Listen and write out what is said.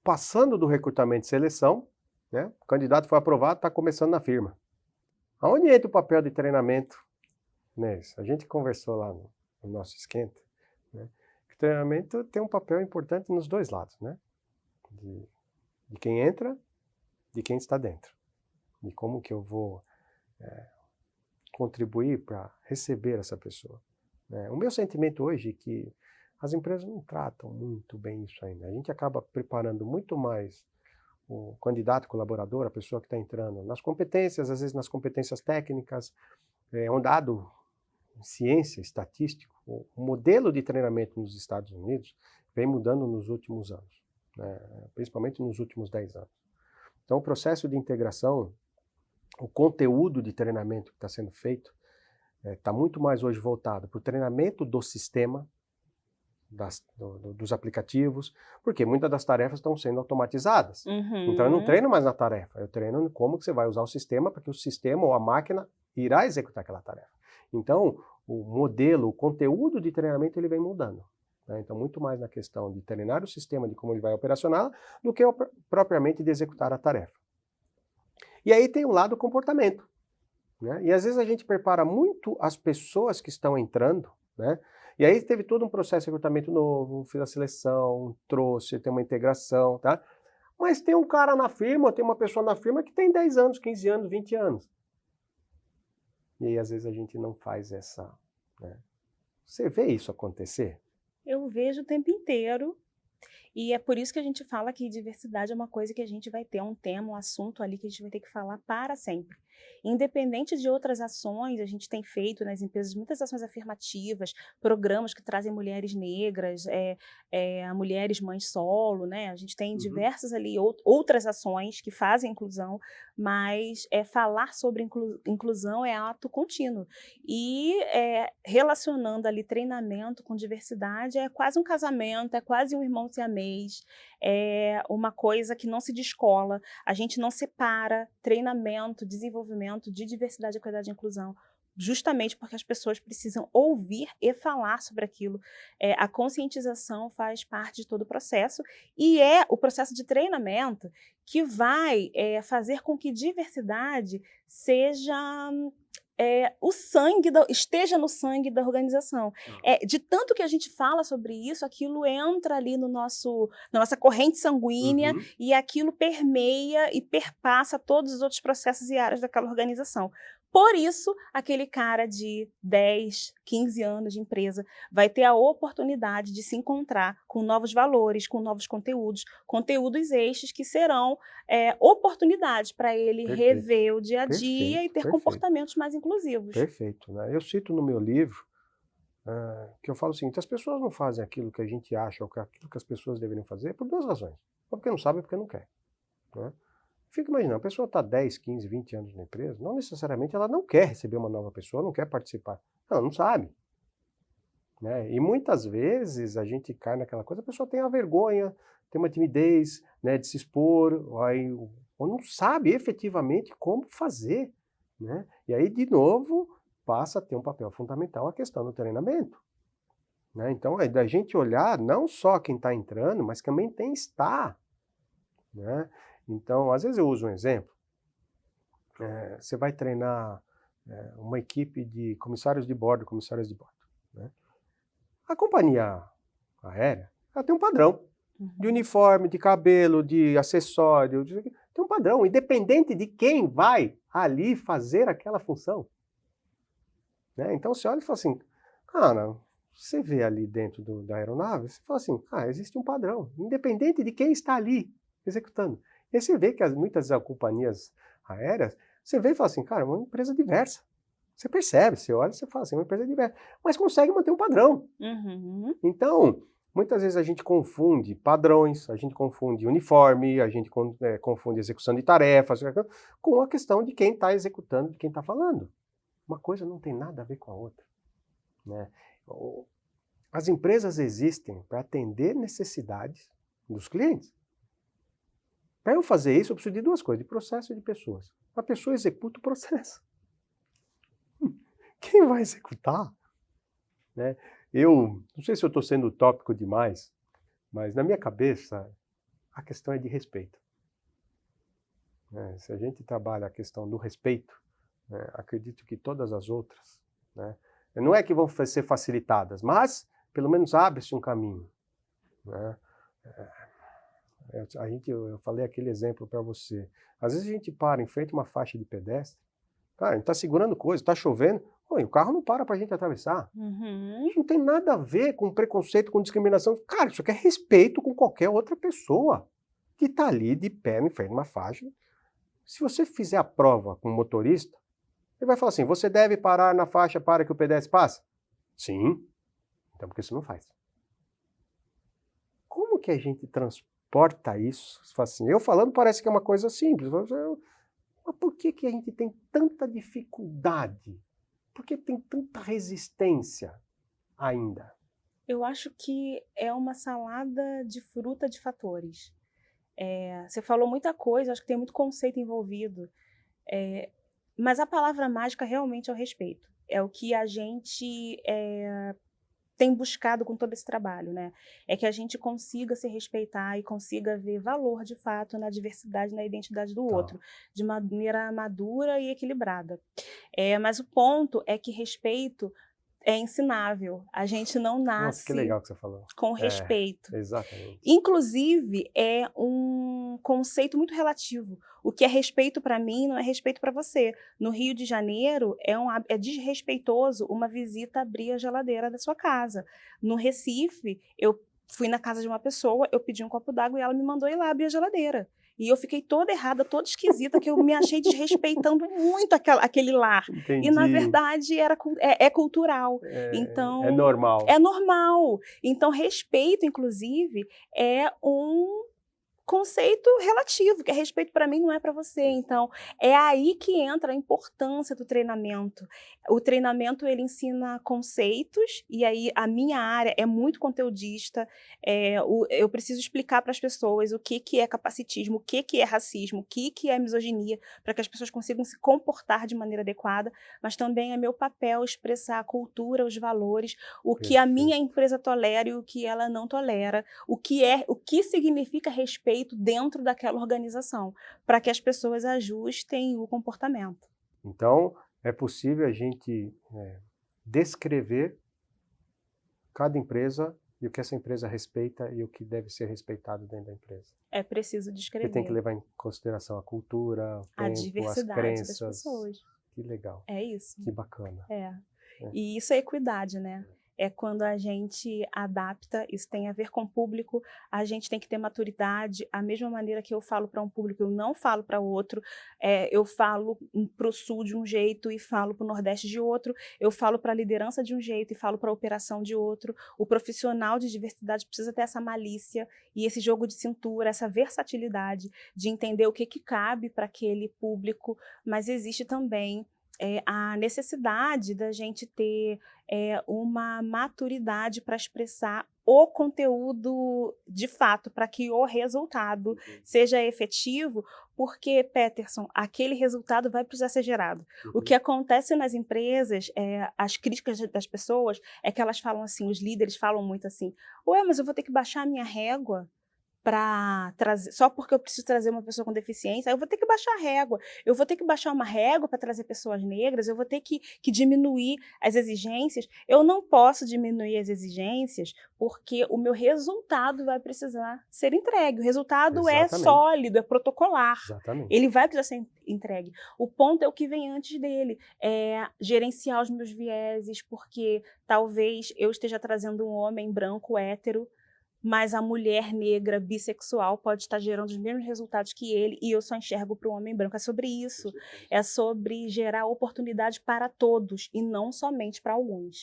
passando do recrutamento e seleção, né? O candidato foi aprovado, está começando na firma. Aonde entra o papel de treinamento? Né? A gente conversou lá no nosso esquenta, né? O treinamento tem um papel importante nos dois lados, né? De quem entra, de quem está dentro. De como que eu vou contribuir para receber essa pessoa. Né? O meu sentimento hoje é que as empresas não tratam muito bem isso ainda. A gente acaba preparando muito mais o candidato, colaborador, a pessoa que está entrando nas competências, às vezes nas competências técnicas. É um dado ciência, estatístico, o modelo de treinamento nos Estados Unidos vem mudando nos últimos anos, né? Principalmente nos últimos 10 anos. Então, o processo de integração, o conteúdo de treinamento que está sendo feito, está muito mais hoje voltado para o treinamento do sistema, dos aplicativos, porque muitas das tarefas estão sendo automatizadas. Então, eu não treino mais na tarefa, eu treino como que você vai usar o sistema para que o sistema ou a máquina irá executar aquela tarefa. Então, o modelo, o conteúdo de treinamento, ele vem mudando. Né? Então, muito mais na questão de treinar o sistema, de como ele vai operacionar, do que propriamente de executar a tarefa. E aí tem um lado comportamento. Né? E às vezes a gente prepara muito as pessoas que estão entrando, né? E aí teve todo um processo de recrutamento novo, fiz a seleção, trouxe, tem uma integração, tá? Mas tem um cara na firma, tem uma pessoa na firma que tem 10 anos, 15 anos, 20 anos. E aí às vezes a gente não faz essa... Né? Você vê isso acontecer? Eu vejo o tempo inteiro. E é por isso que a gente fala que diversidade é uma coisa que a gente vai ter um tema, um assunto ali que a gente vai ter que falar para sempre. Independente de outras ações, a gente tem feito nas empresas muitas ações afirmativas, programas que trazem mulheres negras, mulheres mães solo, né? A gente tem diversas ali outras ações que fazem inclusão, mas falar sobre inclusão é ato contínuo. E relacionando ali treinamento com diversidade é quase um casamento, é quase um irmão siamês, é uma coisa que não se descola, a gente não separa treinamento, desenvolvimento de diversidade, equidade e inclusão, justamente porque as pessoas precisam ouvir e falar sobre aquilo. A conscientização faz parte de todo o processo e é o processo de treinamento que vai fazer com que diversidade seja... esteja no sangue da organização. De tanto que a gente fala sobre isso, aquilo entra ali na nossa corrente sanguínea e aquilo permeia e perpassa todos os outros processos e áreas daquela organização. Por isso, aquele cara de 10, 15 anos de empresa vai ter a oportunidade de se encontrar com novos valores, com novos conteúdos eixos que serão oportunidades para ele rever o dia a dia e ter comportamentos mais inclusivos. Perfeito. Né? Eu cito no meu livro que eu falo o seguinte: as pessoas não fazem aquilo que a gente acha ou aquilo que as pessoas deveriam fazer por duas razões. Ou porque não sabe ou porque não quer. Né? Fica imaginando, a pessoa está 10, 15, 20 anos na empresa, não necessariamente ela não quer receber uma nova pessoa, não quer participar. Ela não sabe. Né? E muitas vezes a gente cai naquela coisa, a pessoa tem a vergonha, tem uma timidez, né, de se expor, ou não sabe efetivamente como fazer. Né? E aí, de novo, passa a ter um papel fundamental a questão do treinamento. Né? Então, é da gente olhar não só quem está entrando, mas também quem está. Né? Então, às vezes eu uso um exemplo. Você vai treinar uma equipe de comissários de bordo, comissárias de bordo. Né? A companhia aérea, ela tem um padrão de uniforme, de cabelo, de acessório, tem um padrão, independente de quem vai ali fazer aquela função. Né? Então você olha e fala assim, cara, você vê ali dentro da aeronave, você fala assim, existe um padrão, independente de quem está ali executando. E aí você vê que muitas companhias aéreas, você vê e fala assim, cara, é uma empresa diversa. Você percebe, você olha e você fala assim, é uma empresa diversa, mas consegue manter um padrão. Então, muitas vezes a gente confunde padrões, a gente confunde uniforme, a gente confunde execução de tarefas com a questão de quem está executando, de quem está falando. Uma coisa não tem nada a ver com a outra. Né? As empresas existem para atender necessidades dos clientes. Para eu fazer isso, eu preciso de duas coisas, de processo e de pessoas. A pessoa executa o processo. Quem vai executar? Eu não sei se eu estou sendo utópico demais, mas na minha cabeça, a questão é de respeito. Se a gente trabalha a questão do respeito, acredito que todas as outras, não é que vão ser facilitadas, mas pelo menos abre-se um caminho. Eu falei aquele exemplo para você. Às vezes a gente para em frente a uma faixa de pedestre, cara, a gente está segurando coisa, está chovendo, e o carro não para a gente atravessar. Isso não tem nada a ver com preconceito, com discriminação. Cara, isso aqui é respeito com qualquer outra pessoa que está ali de pé em frente a uma faixa. Se você fizer a prova com o motorista, ele vai falar assim, você deve parar na faixa para que o pedestre passe? Sim. Então por que você não faz? Como que a gente transporta isso? Assim, eu falando parece que é uma coisa simples, mas por que a gente tem tanta dificuldade? Por que tem tanta resistência ainda? Eu acho que é uma salada de fruta de fatores. Você falou muita coisa, acho que tem muito conceito envolvido, mas a palavra mágica realmente é o respeito. É o que a gente tem buscado com todo esse trabalho, né? É que a gente consiga se respeitar e consiga ver valor, de fato, na diversidade, na identidade do outro, de maneira madura e equilibrada. Mas o ponto é que respeito é ensinável. A gente não nasce Nossa, que legal que você falou. com respeito. Exatamente. Inclusive, é um conceito muito relativo. O que é respeito para mim não é respeito para você. No Rio de Janeiro, é desrespeitoso uma visita abrir a geladeira da sua casa. No Recife, eu fui na casa de uma pessoa, eu pedi um copo d'água e ela me mandou ir lá abrir a geladeira. E eu fiquei toda errada, toda esquisita, que eu me achei desrespeitando muito aquele lar. Entendi. E, na verdade, é cultural. Então, é normal. É normal. Então, respeito, inclusive, é um conceito relativo, que é respeito para mim não é para você. Então, é aí que entra a importância do treinamento. O treinamento, ele ensina conceitos, e aí a minha área é muito conteudista, eu preciso explicar para as pessoas o que é capacitismo, o que é racismo, o que é misoginia, para que as pessoas consigam se comportar de maneira adequada, mas também é meu papel expressar a cultura, os valores, o que a minha empresa tolera e o que ela não tolera, o que significa respeito dentro daquela organização, para que as pessoas ajustem o comportamento. Então, é possível a gente descrever cada empresa e o que essa empresa respeita e o que deve ser respeitado dentro da empresa. É preciso descrever. Porque tem que levar em consideração a cultura, o tempo, diversidade as crenças. das pessoas. Que legal. É isso. Que bacana. E isso é equidade, né? É quando a gente adapta, isso tem a ver com o público, a gente tem que ter maturidade, a mesma maneira que eu falo para um público, eu não falo para outro, eu falo para o sul de um jeito e falo para o nordeste de outro, eu falo para a liderança de um jeito e falo para a operação de outro. O profissional de diversidade precisa ter essa malícia e esse jogo de cintura, essa versatilidade de entender o que cabe para aquele público, mas existe também a necessidade da gente ter uma maturidade para expressar o conteúdo de fato, para que o resultado seja efetivo, porque, Peterson, aquele resultado vai precisar ser gerado. O que acontece nas empresas, as críticas das pessoas, é que elas falam assim, os líderes falam muito assim, ué, mas eu vou ter que baixar a minha régua para trazer, só porque eu preciso trazer uma pessoa com deficiência, eu vou ter que baixar a régua, eu vou ter que baixar uma régua para trazer pessoas negras, eu vou ter que diminuir as exigências. Eu não posso diminuir as exigências porque o meu resultado vai precisar ser entregue. O resultado é sólido, é protocolar. Exatamente. Ele vai precisar ser entregue. O ponto é o que vem antes dele, é gerenciar os meus vieses, porque talvez eu esteja trazendo um homem branco, hétero, mas a mulher negra, bissexual, pode estar gerando os mesmos resultados que ele, e eu só enxergo para o homem branco. É sobre isso. É sobre gerar oportunidade para todos, e não somente para alguns.